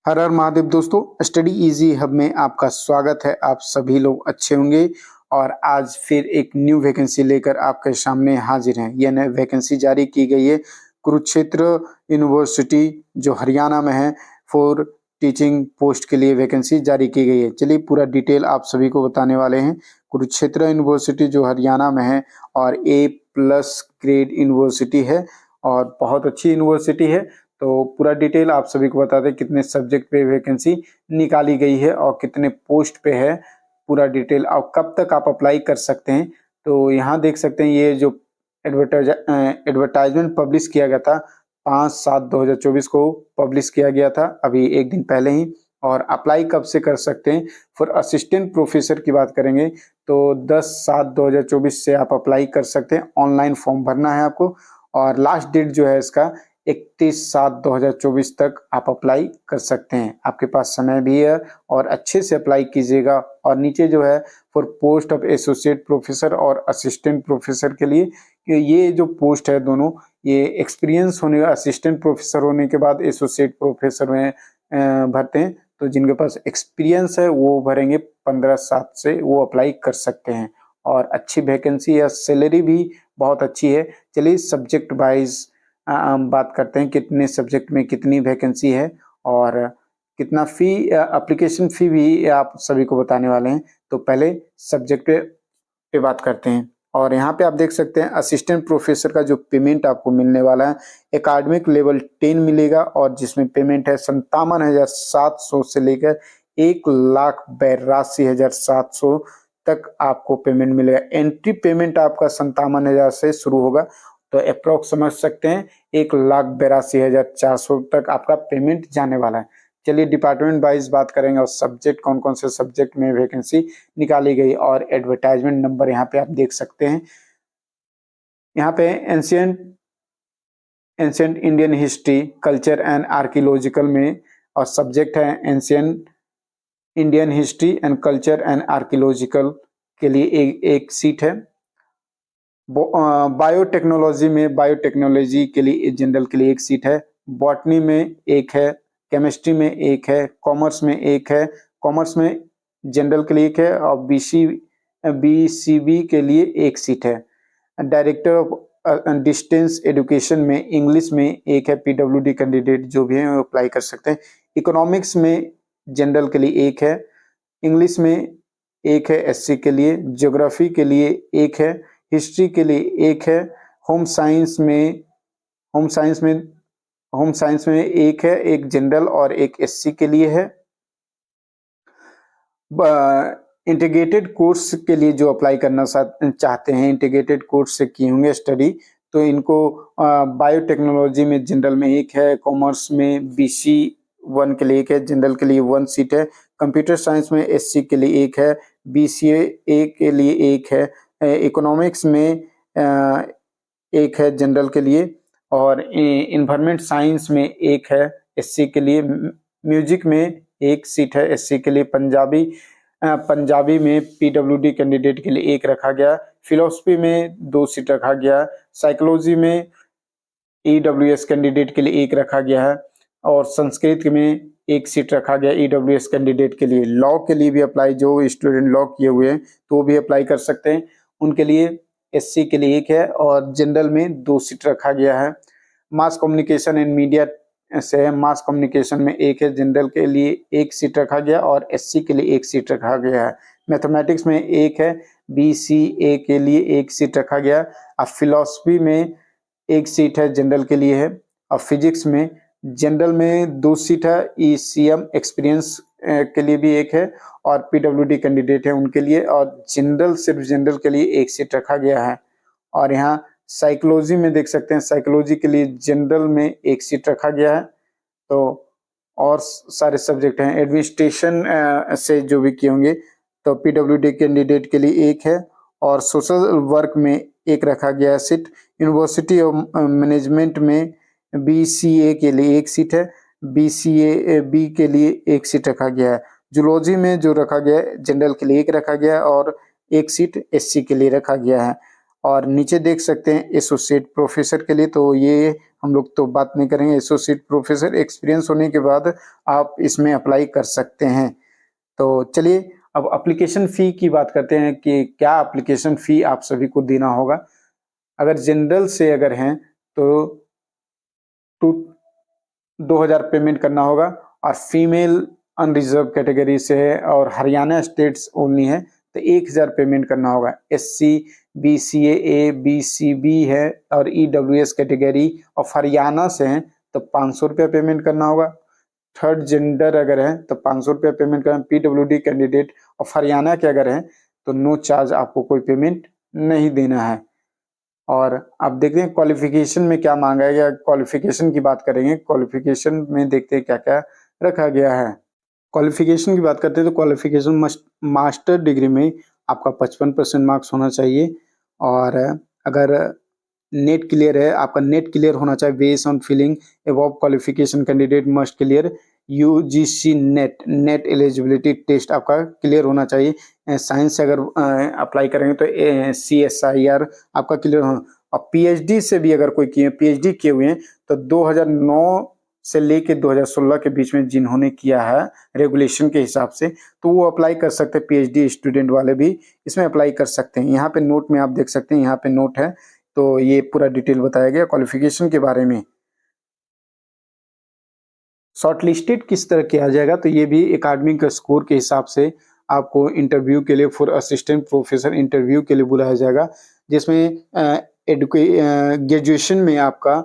हर हर महादेव दोस्तों, study easy hub में आपका स्वागत है। आप सभी लोग अच्छे होंगे और आज फिर एक न्यू वैकेंसी लेकर आपके सामने हाजिर हैं। यह नई वैकेंसी जारी की गई है कुरुक्षेत्र यूनिवर्सिटी जो हरियाणा में है। फॉर टीचिंग पोस्ट के लिए वैकेंसी जारी की गई है। चलिए पूरा डिटेल आप सभी को बताने वाले हैं। कुरुक्षेत्र यूनिवर्सिटी जो हरियाणा में है और A+ ग्रेड यूनिवर्सिटी है और बहुत अच्छी यूनिवर्सिटी है। तो पूरा डिटेल आप सभी को बता दें कितने सब्जेक्ट पे वैकेंसी निकाली गई है और कितने पोस्ट पे है। पूरा डिटेल और कब तक आप अप्लाई कर सकते हैं। तो यहाँ देख सकते हैं ये जो एडवर्टाइजमेंट पब्लिश किया गया था 5/7/2024 को पब्लिश किया गया था, अभी एक दिन पहले ही। और अप्लाई कब से कर सकते हैं। फॉर असिस्टेंट प्रोफेसर की बात करेंगे तो 10/7/2024 से आप अप्लाई कर सकते हैं। ऑनलाइन फॉर्म भरना है आपको और लास्ट डेट जो है इसका 31/7/2024 तक आप अप्लाई कर सकते हैं। आपके पास समय भी है और अच्छे से अप्लाई कीजिएगा। और नीचे जो है for post of associate professor और असिस्टेंट प्रोफेसर के लिए ये जो पोस्ट है दोनों, ये एक्सपीरियंस होने असिस्टेंट प्रोफेसर होने के बाद एसोसिएट प्रोफेसर में भरते हैं। तो जिनके पास एक्सपीरियंस है वो भरेंगे 15/7 से वो अप्लाई कर सकते हैं। और अच्छी वैकेंसी है, सैलरी भी बहुत अच्छी है। चलिए सब्जेक्ट वाइज हम बात करते हैं कितने सब्जेक्ट में कितनी वैकेंसी है और कितना फी एप्लीकेशन फी भी आप सभी को बताने वाले हैं। तो पहले सब्जेक्ट पे बात करते हैं। और यहाँ पे आप देख सकते हैं असिस्टेंट प्रोफेसर का जो पेमेंट आपको मिलने वाला है एकेडमिक लेवल 10 मिलेगा और जिसमें पेमेंट है 57,700 से लेकर 1,82,700 तक आपको पेमेंट मिलेगा। एंट्री पेमेंट आपका 57,000 से शुरू होगा, तो अप्रोक्स समझ सकते हैं 1,82,400 तक आपका पेमेंट जाने वाला है। चलिए डिपार्टमेंट वाइज बात करेंगे और सब्जेक्ट कौन कौन से सब्जेक्ट में वैकेंसी निकाली गई और एडवर्टाइजमेंट नंबर यहाँ पे आप देख सकते हैं। यहाँ पे ancient Indian history, culture and archaeological में और सब्जेक्ट है ancient Indian history and culture and archaeological के लिए एक सीट है। बायोटेक्नोलॉजी में बायोटेक्नोलॉजी के लिए जनरल के लिए एक सीट है। बॉटनी में एक है, केमिस्ट्री में एक है, कॉमर्स में एक है। कॉमर्स में जनरल के लिए एक है और बीसीबी के लिए एक सीट है। डायरेक्टर ऑफ डिस्टेंस एजुकेशन में इंग्लिश में एक है। पीडब्ल्यूडी कैंडिडेट जो भी है वो अप्लाई कर सकते हैं। इकोनॉमिक्स में जनरल के लिए एक है, इंग्लिश में एक है एससी के लिए, ज्योग्राफी के लिए एक है, हिस्ट्री के लिए एक है, होम साइंस में एक है, एक जनरल और एक एससी के लिए है। इंटीग्रेटेड कोर्स के लिए जो अप्लाई करना चाहते हैं, इंटीग्रेटेड कोर्स से किए होंगे स्टडी, तो इनको बायोटेक्नोलॉजी में जनरल में एक है, कॉमर्स में BC1 के लिए एक है, जनरल के लिए 1 सीट है, कंप्यूटर साइंस में SC के लिए एक है, BCA के लिए एक है, इकोनॉमिक्स में एक है जनरल के लिए और इन्वायरमेंट साइंस में एक है SC के लिए। म्यूजिक में एक सीट है SC के लिए। पंजाबी में PWD कैंडिडेट के लिए एक रखा गया। फिलोसफी में 2 सीट रखा गया। साइकोलॉजी में EWS कैंडिडेट के लिए एक रखा गया है और संस्कृत में एक सीट रखा गया EWS कैंडिडेट के लिए। लॉ के लिए भी अप्लाई, जो स्टूडेंट लॉ किए हुए हैं तो वो भी अप्लाई कर सकते हैं, उनके लिए SC के लिए एक है और जनरल में 2 सीट रखा गया है। मास कम्युनिकेशन एंड मीडिया से मास कम्युनिकेशन में एक है, जनरल के लिए एक सीट रखा गया और SC के लिए एक सीट रखा गया है। मैथमेटिक्स में एक है, BCA के लिए एक सीट रखा गया। अब फिलोसफी में एक सीट है, जनरल के लिए है। और फिजिक्स में जनरल में 2 सीट है, ECM एक्सपीरियंस के लिए भी एक है और PWD कैंडिडेट है उनके लिए, और जनरल सिर्फ जनरल के लिए एक सीट रखा गया है। और यहाँ साइकोलॉजी में देख सकते हैं, साइकोलॉजी के लिए जनरल में एक सीट रखा गया है। तो और सारे सब्जेक्ट हैं एडमिनिस्ट्रेशन से जो भी किए होंगे तो PWD कैंडिडेट के लिए एक है और सोशल वर्क में एक रखा गया है सीट। यूनिवर्सिटी ऑफ मैनेजमेंट में BCA के लिए एक सीट है, BCA-B के लिए एक सीट रखा गया है। जूलॉजी में जो रखा गया है जनरल के लिए एक रखा गया है और एक सीट SC के लिए रखा गया है। और नीचे देख सकते हैं एसोसिएट प्रोफेसर के लिए, तो ये हम लोग तो बात नहीं करेंगे। एसोसिएट प्रोफेसर एक्सपीरियंस होने के बाद आप इसमें अप्लाई कर सकते हैं। तो चलिए अब एप्लीकेशन फ़ी की बात करते हैं कि क्या एप्लीकेशन फ़ी आप सभी को देना होगा। अगर जनरल से अगर हैं तो टू 2000 पेमेंट करना होगा, और फीमेल अनरिजर्व कैटेगरी से है और हरियाणा स्टेट्स ओनली है तो 1000 पेमेंट करना होगा। एससी, बीसीए ए, बीसीबी है और ईडब्ल्यूएस कैटेगरी ऑफ हरियाणा से हैं तो 500 रुपया पेमेंट करना होगा। थर्ड जेंडर अगर है तो 500 रुपया पेमेंट करना। पीडब्ल्यूडी कैंडिडेट ऑफ हरियाणा के अगर हैं तो नो चार्ज, आपको कोई पेमेंट नहीं देना है। और अब देखते हैं क्वालिफिकेशन में क्या मांगा गया। क्वालिफिकेशन की बात करेंगे, क्वालिफिकेशन में देखते हैं क्या क्या रखा गया है। क्वालिफिकेशन की बात करते हैं तो क्वालिफिकेशन मास्टर डिग्री में आपका 55% मार्क्स होना चाहिए, और अगर नेट क्लियर है, आपका नेट क्लियर होना चाहिए। Base on filling above qualification candidate must clear UGC net eligibility test आपका क्लियर होना चाहिए। साइंस से अगर अप्लाई करेंगे तो CSIR आपका क्लियर होना। और पीएचडी से भी अगर कोई किए, पीएचडी किए हुए हैं तो 2009 से लेके 2016 के बीच में जिन्होंने किया है रेगुलेशन के हिसाब से, तो वो अप्लाई कर सकते हैं। पीएचडी स्टूडेंट वाले भी इसमें अप्लाई कर सकते हैं। यहाँ पे नोट में आप देख सकते हैं, यहाँ पे नोट है, तो ये पूरा डिटेल बताया गया क्वालिफिकेशन के बारे में। शॉर्टलिस्टेड किस तरह किया जाएगा, तो ये भी एकेडमिक स्कोर के हिसाब से आपको इंटरव्यू के लिए फॉर असिस्टेंट प्रोफेसर इंटरव्यू के लिए बुलाया जाएगा, जिसमें ग्रेजुएशन में आपका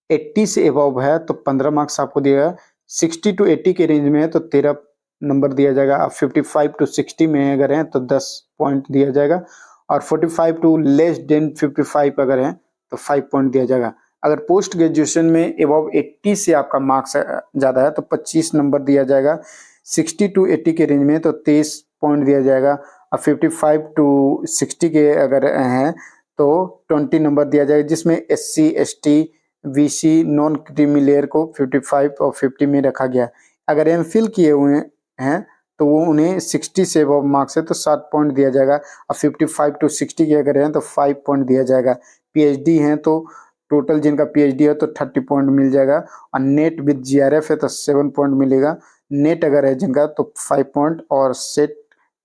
80 से अबव है तो 15 मार्क्स आपको दिएगा। 60 टू 80 के रेंज में है तो 13 नंबर दिया जाएगा। आप 55 टू 60 में अगर हैं तो 10 पॉइंट दिया जाएगा, और 45 टू लेस देन 55 अगर हैं तो 5 पॉइंट दिया जाएगा। अगर पोस्ट ग्रेजुएशन में अबव 80 से आपका मार्क्स ज़्यादा है तो 25 नंबर दिया जाएगा। 60 टू 80 के रेंज में तो 23 पॉइंट दिया जाएगा, और 55 टू 60 के अगर हैं तो 20 नंबर दिया जाएगा, जिसमें SC ST VC non creamy layer को 55 और 50 में रखा गया। अगर एमफिल किए हुए हैं तो वो उन्हें 60 से अबव मार्क्स है तो 7 पॉइंट दिया जाएगा, और 55 टू 60 के अगर हैं तो 5 पॉइंट दिया जाएगा। पीएचडी हैं तो टोटल जिनका पीएचडी है तो 30 पॉइंट मिल जाएगा, और नेट विद जीआरएफ है तो 7 पॉइंट मिलेगा। नेट अगर है जिनका तो 5 पॉइंट, और सेट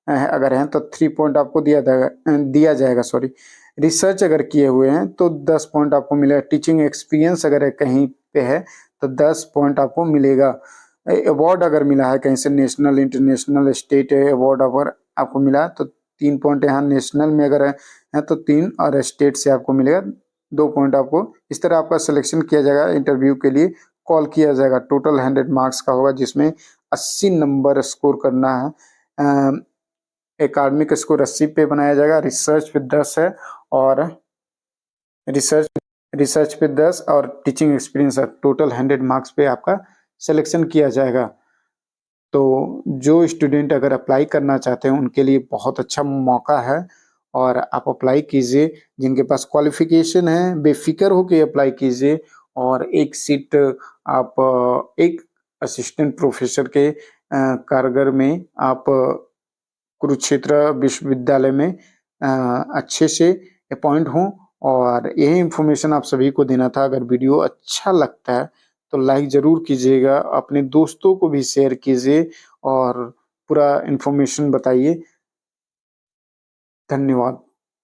अगर हैं तो 3 पॉइंट आपको दिया जाएगा सॉरी। रिसर्च अगर किए हुए हैं तो 10 पॉइंट आपको मिलेगा। टीचिंग एक्सपीरियंस अगर कहीं पे है तो 10 पॉइंट आपको मिलेगा। अवार्ड अगर मिला है कहीं से, नेशनल इंटरनेशनल स्टेट अवार्ड अगर आपको मिला तो 3 पॉइंट यहाँ नेशनल में अगर है तो 3, और स्टेट से आपको मिलेगा 2 पॉइंट आपको। इस तरह आपका सिलेक्शन किया जाएगा, इंटरव्यू के लिए कॉल किया जाएगा। टोटल 100 मार्क्स का होगा, जिसमें 80 नंबर स्कोर करना है। एकेडमिक स्कोर 80 पे बनाया जाएगा। रिसर्च पे 10 है, और रिसर्च पे 10 और टीचिंग एक्सपीरियंस है। टोटल 100 मार्क्स पे आपका सिलेक्शन किया जाएगा। तो जो स्टूडेंट अगर अप्लाई करना चाहते हैं उनके लिए बहुत अच्छा मौका है, और आप अप्लाई कीजिए। जिनके पास क्वालिफिकेशन है बेफिक्र होकर अप्लाई कीजिए, और एक सीट आप एक असिस्टेंट प्रोफेसर के कारगर में आप कुरुक्षेत्र विश्वविद्यालय में अच्छे से अपॉइंट हों। और यही इन्फॉर्मेशन आप सभी को देना था। अगर वीडियो अच्छा लगता है तो लाइक ज़रूर कीजिएगा, अपने दोस्तों को भी शेयर कीजिए, और पूरा इन्फॉर्मेशन बताइए। धन्यवाद।